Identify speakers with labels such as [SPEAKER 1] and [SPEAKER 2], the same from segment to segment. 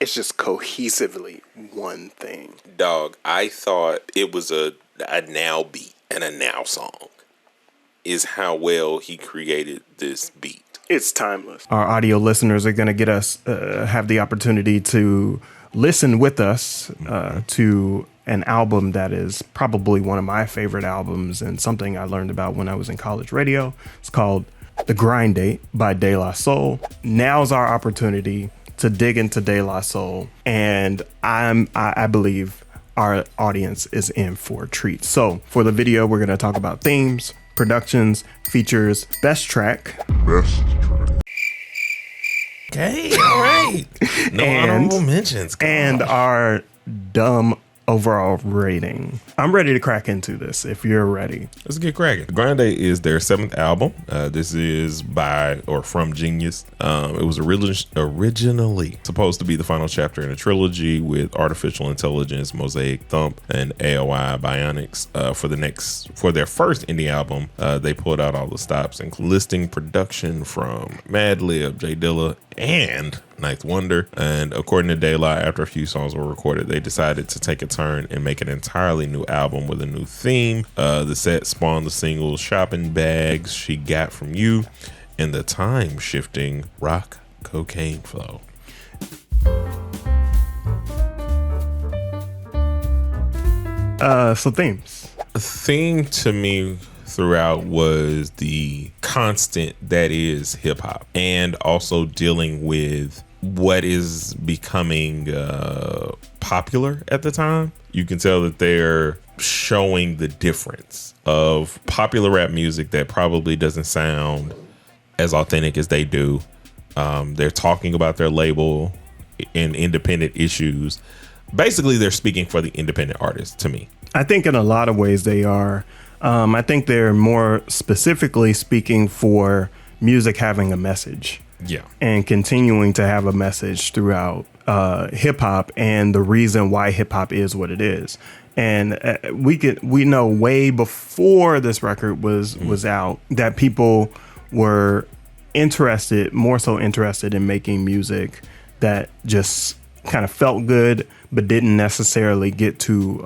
[SPEAKER 1] it's just cohesively one thing.
[SPEAKER 2] Dog, I thought it was a now beat and a now song is how well he created this beat.
[SPEAKER 1] It's timeless. Our audio listeners are going to get us, have the opportunity to listen with us to an album that is probably one of my favorite albums and something I learned about when I was in college radio. It's called The Grind Date by De La Soul. Now's our opportunity to dig into De La Soul, and I believe our audience is in for a treat. So for the video, we're going to talk about themes, productions, features, best track.
[SPEAKER 2] Okay, all right. No honorable mentions.
[SPEAKER 1] And our dumb overall rating. I'm ready to crack into this if you're ready.
[SPEAKER 2] Let's get cracking. The Grind Day is their 7th album. This is by or from Genius. It was originally supposed to be the final chapter in a trilogy with Artificial Intelligence, Mosaic Thump, and AOI Bionics. For their first indie album, they pulled out all the stops, listing production from Madlib, J Dilla, and Ninth Wonder. And according to Daylight, after a few songs were recorded, they decided to take a turn and make an entirely new album with a new theme. The set spawned the singles Shopping Bags, She Got From You, and the time-shifting Rock Cocaine Flow.
[SPEAKER 1] So themes.
[SPEAKER 2] The theme to me throughout was the constant that is hip hop, and also dealing with what is becoming popular at the time. You can tell that they're showing the difference of popular rap music that probably doesn't sound as authentic as they do. They're talking about their label and independent issues. Basically, they're speaking for the independent artists to me.
[SPEAKER 1] I think in a lot of ways they are. I think they're more specifically speaking for music having a message.
[SPEAKER 2] Yeah.
[SPEAKER 1] And continuing to have a message throughout hip hop and the reason why hip hop is what it is. And we know way before this record was out that people were more so interested in making music that just kind of felt good, but didn't necessarily get to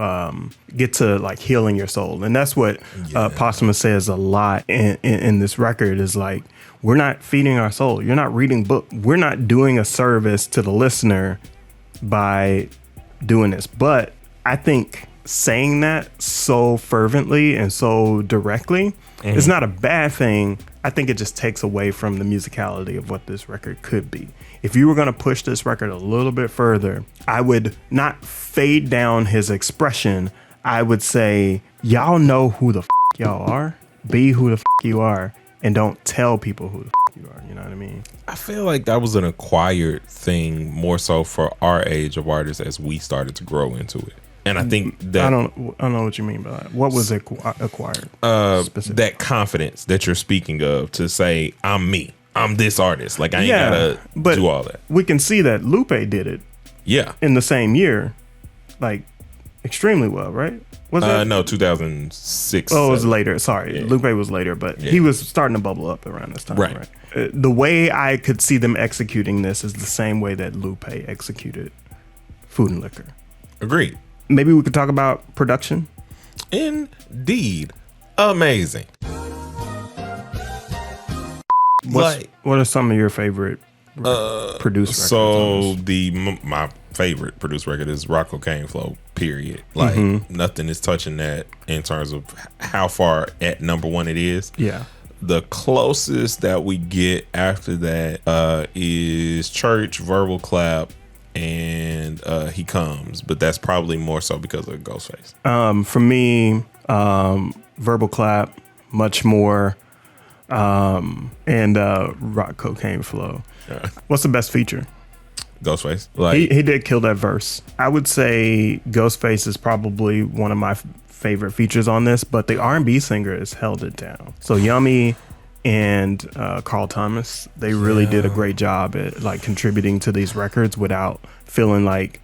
[SPEAKER 1] like healing your soul. And that's what Posthumous says a lot in this record is like, we're not feeding our soul. You're not reading book. We're not doing a service to the listener by doing this. But I think saying that so fervently and so directly is not a bad thing. I think it just takes away from the musicality of what this record could be. If you were going to push this record a little bit further, I would not fade down his expression. I would say, y'all know who the y'all are. Be who the you are. And don't tell people who the you are. You know what I mean?
[SPEAKER 2] I feel like that was an acquired thing more so for our age of artists as we started to grow into it. And I think that
[SPEAKER 1] I don't know what you mean by that. What was acquired?
[SPEAKER 2] That confidence that you're speaking of to say, I'm me. I'm this artist. Like I ain't gotta do all that.
[SPEAKER 1] We can see that Lupe did it.
[SPEAKER 2] Yeah.
[SPEAKER 1] In the same year, like extremely well, right? Was it?
[SPEAKER 2] No, 2006.
[SPEAKER 1] Oh, it was later. Sorry, Lupe was later, but he was starting to bubble up around this time, right? The way I could see them executing this is the same way that Lupe executed Food and Liquor.
[SPEAKER 2] Agreed.
[SPEAKER 1] Maybe we could talk about production.
[SPEAKER 2] Indeed, amazing.
[SPEAKER 1] What are some of your favorite produced records?
[SPEAKER 2] So my favorite produced record is Rock Cocaine Flow. Period. Like nothing is touching that in terms of how far at number one it is.
[SPEAKER 1] Yeah.
[SPEAKER 2] The closest that we get after that is Church, Verbal Clap, and He Comes, but that's probably more so because of Ghostface.
[SPEAKER 1] For me, Verbal Clap, Much More, and Rock Cocaine Flow. What's the best feature?
[SPEAKER 2] Ghostface.
[SPEAKER 1] He did kill that verse. I would say Ghostface is probably one of my favorite features on this, but the R&B singer has held it down. So Yummy and Carl Thomas, they really did a great job at like contributing to these records without feeling like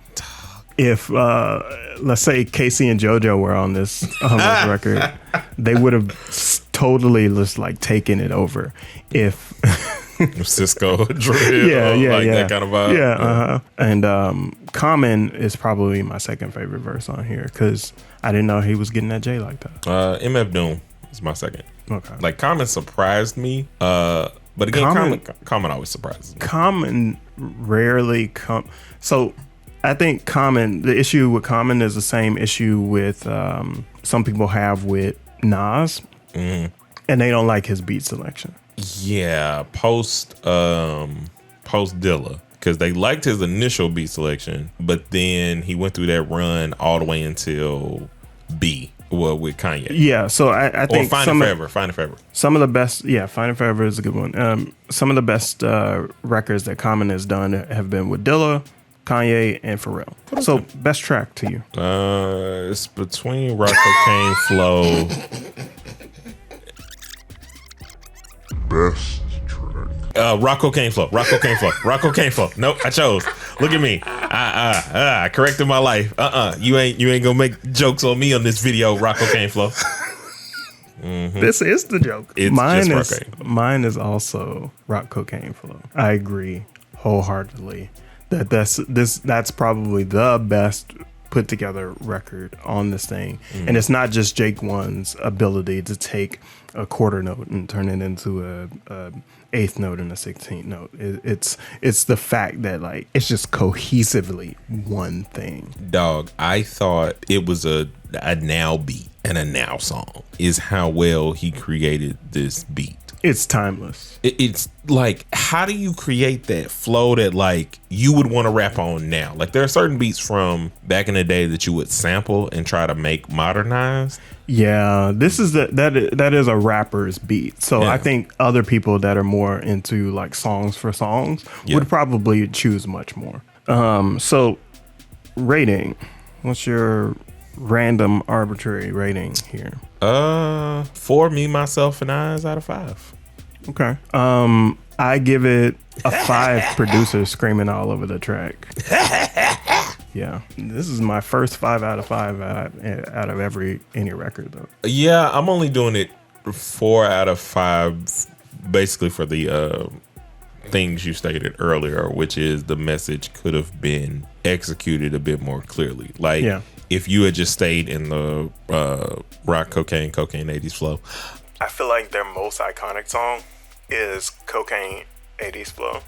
[SPEAKER 1] if let's say Casey and JoJo were on this record, they would have totally just like taken it over. If
[SPEAKER 2] Cisco drill, that kind of vibe.
[SPEAKER 1] Yeah, and Common is probably my second favorite verse on here because I didn't know he was getting that J like that.
[SPEAKER 2] MF Doom is my second.
[SPEAKER 1] Okay.
[SPEAKER 2] Like Common surprised me, but again, Common always surprises me.
[SPEAKER 1] Common rarely come. So I think the issue with Common is the same issue with some people have with Nas, and they don't like his beat selection.
[SPEAKER 2] Yeah, post Dilla, because they liked his initial beat selection, but then he went through that run all the way until B. Well, with Kanye. Yeah,
[SPEAKER 1] so I think
[SPEAKER 2] Find It Forever.
[SPEAKER 1] Some of the best, Find It Forever is a good one. Some of the best records that Common has done have been with Dilla, Kanye, and Pharrell. So, best track to you?
[SPEAKER 2] It's between Rock Cocaine Flow.
[SPEAKER 3] Best track.
[SPEAKER 2] Rock Cocaine Flow. Nope, I chose. Look at me. I corrected my life. You ain't gonna make jokes on me on this video. Rock Cocaine Flow.
[SPEAKER 1] This is the joke.
[SPEAKER 2] It's
[SPEAKER 1] mine is also Rock Cocaine Flow. I agree wholeheartedly that's probably the best put together record on this thing. And it's not just Jake One's ability to take a quarter note and turn it into a eighth note and a 16th note. It's the fact that like it's just cohesively one thing.
[SPEAKER 2] Dog, I thought it was a now beat and a now song is how well he created this beat.
[SPEAKER 1] It's timeless.
[SPEAKER 2] It's like, how do you create that flow that like you would want to rap on now? Like there are certain beats from back in the day that you would sample and try to make modernized.
[SPEAKER 1] Yeah, this is that is a rapper's beat. So I think other people that are more into like songs for songs would probably choose much more. So rating. What's your random arbitrary rating here?
[SPEAKER 2] 4 me, myself, and I's out of 5.
[SPEAKER 1] Okay. I give it a 5 producers screaming all over the track. Yeah. This is my first 5 out of 5 out of any record though.
[SPEAKER 2] Yeah, I'm only doing it 4 out of 5 basically for the things you stated earlier, which is the message could have been executed a bit more clearly. Like if you had just stayed in the rock cocaine 80s flow.
[SPEAKER 1] I feel like their most iconic song is Cocaine 80s Flow.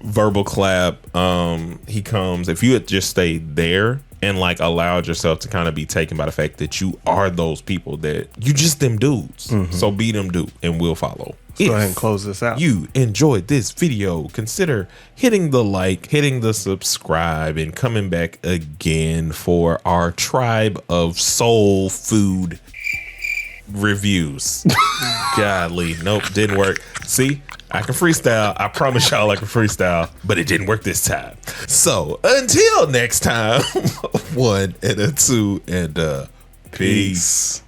[SPEAKER 2] Verbal clap. He comes. If you had just stayed there and like allowed yourself to kind of be taken by the fact that you are those people, that you just them dudes. So be them dude and we'll follow.
[SPEAKER 1] Let's go ahead and close this out.
[SPEAKER 2] You enjoyed this video, consider hitting the like, hitting the subscribe, and coming back again for our tribe of soul food reviews. Godly. Nope, didn't work. See, I can freestyle. I promise y'all I can freestyle, but it didn't work this time. So until next time, 1 and a 2 and peace.